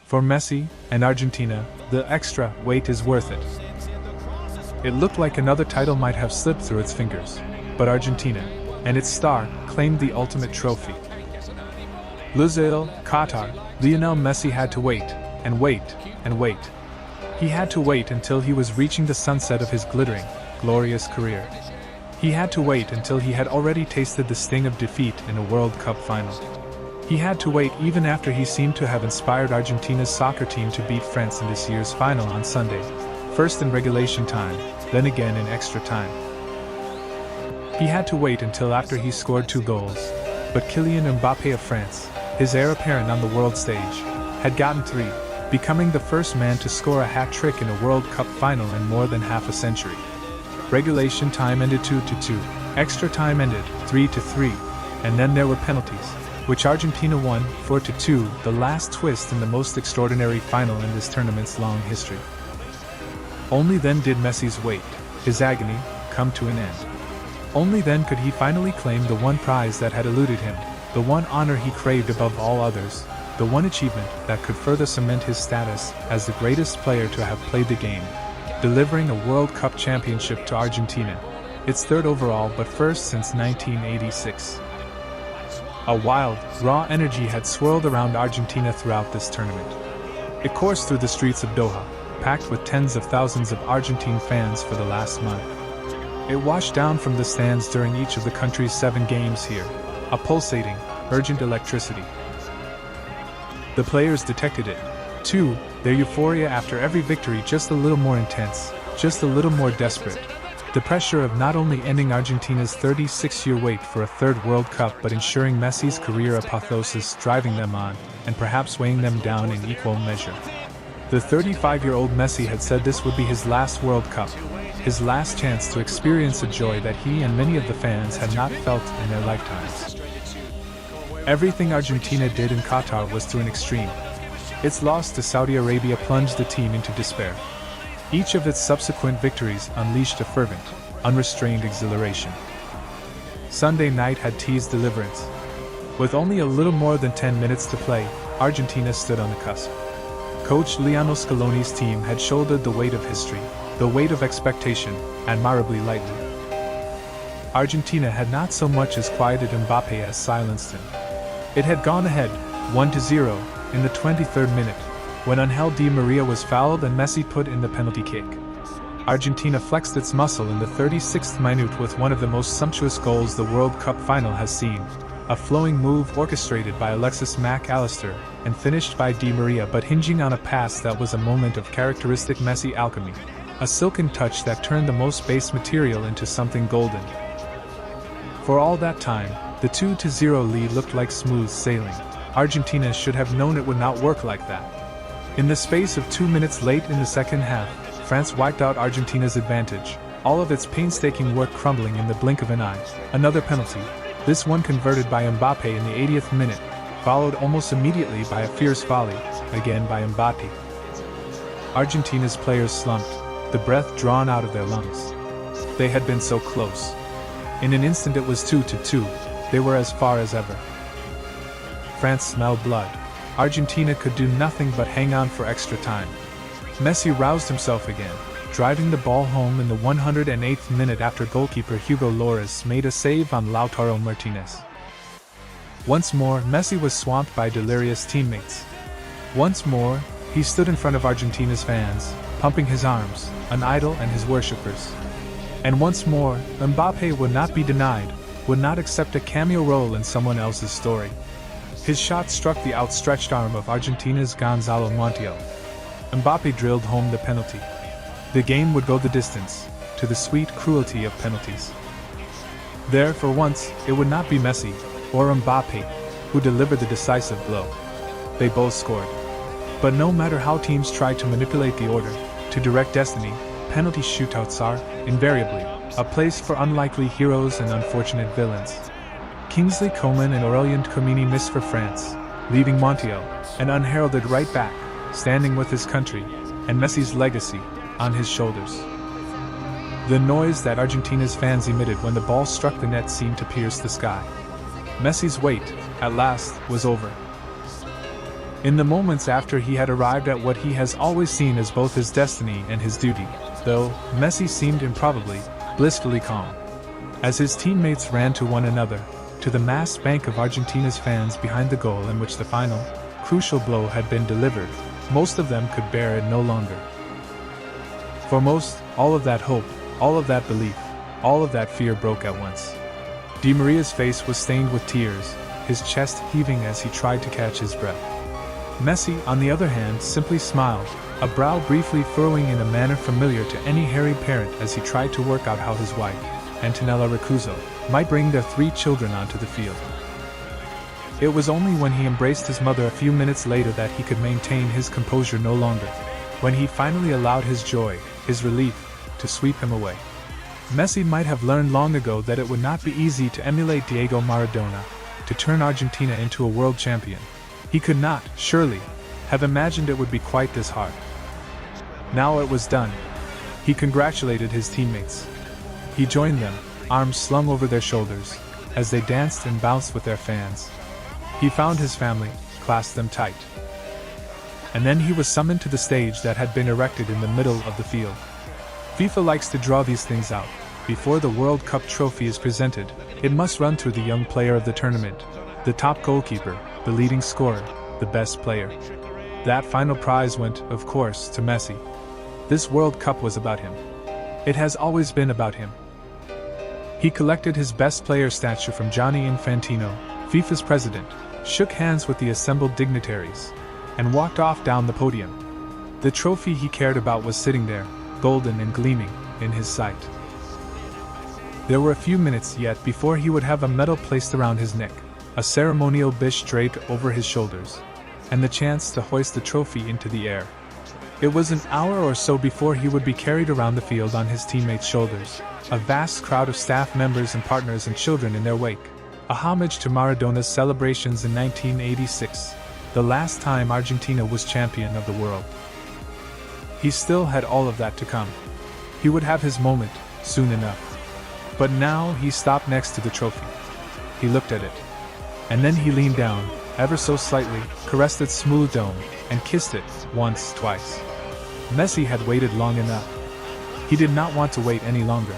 For Messi and Argentina, the extra weight is worth it. It looked like another title might have slipped through its fingers, but Argentina and its star claimed the ultimate trophy. LUSAIL, Qatar. Lionel Messi had to wait, and wait, and wait. He had to wait until he was reaching the sunset of his glittering, glorious career. He had to wait until he had already tasted the sting of defeat in a World Cup final. He had to wait even after he seemed to have inspired Argentina's soccer team to beat France in this year's final on Sunday, first in regulation time, then again in extra time. He had to wait until after he scored 2 goals, but Kylian Mbappé of France, his heir apparent on the world stage, had gotten 3, becoming the first man to score a hat-trick in a World Cup final in more than half a century. Regulation time ended 2-2, extra time ended 3-3, and then there were penalties, which Argentina won 4-2, the last twist in the most extraordinary final in this tournament's long history. Only then did Messi's wait, his agony, come to an end. Only then could he finally claim the one prize that had eluded him, the one honor he craved above all others, the one achievement that could further cement his status as the greatest player to have played the game, delivering a World Cup championship to Argentina, its 3rd overall but first since 1986. A wild, raw energy had swirled around Argentina throughout this tournament. It coursed through the streets of Doha, packed with tens of thousands of Argentine fans for the last month. It washed down from the stands during each of the country's 7 games here, a pulsating, urgent electricity. The players detected it, too, their euphoria after every victory just a little more intense, just a little more desperate. The pressure of not only ending Argentina's 36-year wait for a 3rd World Cup but ensuring Messi's career apotheosis, driving them on, and perhaps weighing them down in equal measure. The 35-year-old Messi had said this would be his last World Cup, his last chance to experience a joy that he and many of the fans had not felt in their lifetimes. Everything Argentina did in Qatar was to an extreme. Its loss to Saudi Arabia plunged the team into despair. Each of its subsequent victories unleashed a fervent, unrestrained exhilaration. Sunday night had teased deliverance. With only a little more than 10 minutes to play, Argentina stood on the cusp. Coach Lionel Scaloni's team had shouldered the weight of history, the weight of expectation, admirably lightly. Argentina had not so much as quieted Mbappé as silenced him. It had gone ahead, 1-0, in the 23rd minute, when Angel Di Maria was fouled and Messi put in the penalty kick. Argentina flexed its muscle in the 36th minute with one of the most sumptuous goals the World Cup final has seen, a flowing move orchestrated by Alexis Mac Allister and finished by Di Maria, but hinging on a pass that was a moment of characteristic Messi alchemy, a silken touch that turned the most base material into something golden. For all that time, the 2-0 lead looked like smooth sailing. Argentina should have known it would not work like that. In the space of 2 minutes late in the second half, France wiped out Argentina's advantage, all of its painstaking work crumbling in the blink of an eye. Another penalty, this one converted by Mbappé in the 80th minute, followed almost immediately by a fierce volley, again by Mbappé. Argentina's players slumped, the breath drawn out of their lungs. They had been so close. In an instant it was 2-2, they were as far as ever. France smelled blood. Argentina could do nothing but hang on for extra time. Messi roused himself again, driving the ball home in the 108th minute after goalkeeper Hugo Lloris made a save on Lautaro Martinez. Once more, Messi was swamped by delirious teammates. Once more, he stood in front of Argentina's fans, pumping his arms, an idol and his worshippers. And once more, Mbappé would not be denied, would not accept a cameo role in someone else's story. His shot struck the outstretched arm of Argentina's Gonzalo Montiel. Mbappé drilled home the penalty. The game would go the distance, to the sweet cruelty of penalties. There, for once, it would not be Messi, or Mbappé, who delivered the decisive blow. They both scored. But no matter how teams tried to manipulate the order, to direct destiny, penalty shootouts are, invariably, a place for unlikely heroes and unfortunate villains. Kingsley Coman and Aurélien Tchouameni missed for France, leaving Montiel, an unheralded right back, standing with his country, and Messi's legacy, on his shoulders. The noise that Argentina's fans emitted when the ball struck the net seemed to pierce the sky. Messi's wait, at last, was over. In the moments after he had arrived at what he has always seen as both his destiny and his duty, though, Messi seemed improbably, blissfully calm. As his teammates ran to one another, to the massed bank of Argentina's fans behind the goal in which the final, crucial blow had been delivered, most of them could bear it no longer. For most, all of that hope, all of that belief, all of that fear broke at once. Di Maria's face was stained with tears, his chest heaving as he tried to catch his breath. Messi, on the other hand, simply smiled, a brow briefly furrowing in a manner familiar to any harried parent as he tried to work out how his wife, Antonella Ricuzzo, might bring their 3 children onto the field. It was only when he embraced his mother a few minutes later that he could maintain his composure no longer, when he finally allowed his joy, his relief, to sweep him away. Messi might have learned long ago that it would not be easy to emulate Diego Maradona, to turn Argentina into a world champion. He could not, surely, have imagined it would be quite this hard. Now it was done. He congratulated his teammates. He joined them, arms slung over their shoulders, as they danced and bounced with their fans. He found his family, clasped them tight. And then he was summoned to the stage that had been erected in the middle of the field. FIFA likes to draw these things out. Before the World Cup trophy is presented, it must run through the young player of the tournament, the top goalkeeper, the leading scorer, the best player. That final prize went, of course, to Messi. This World Cup was about him. It has always been about him. He collected his best player statue from Gianni Infantino, FIFA's president, shook hands with the assembled dignitaries, and walked off down the podium. The trophy he cared about was sitting there, golden and gleaming, in his sight. There were a few minutes yet before he would have a medal placed around his neck, a ceremonial bish draped over his shoulders, and the chance to hoist the trophy into the air. It was an hour or so before he would be carried around the field on his teammates' shoulders, a vast crowd of staff members and partners and children in their wake, a homage to Maradona's celebrations in 1986, the last time Argentina was champion of the world. He still had all of that to come. He would have his moment, soon enough. But now he stopped next to the trophy. He looked at it. And then he leaned down, ever so slightly, caressed its smooth dome, and kissed it, once, twice. Messi had waited long enough. He did not want to wait any longer.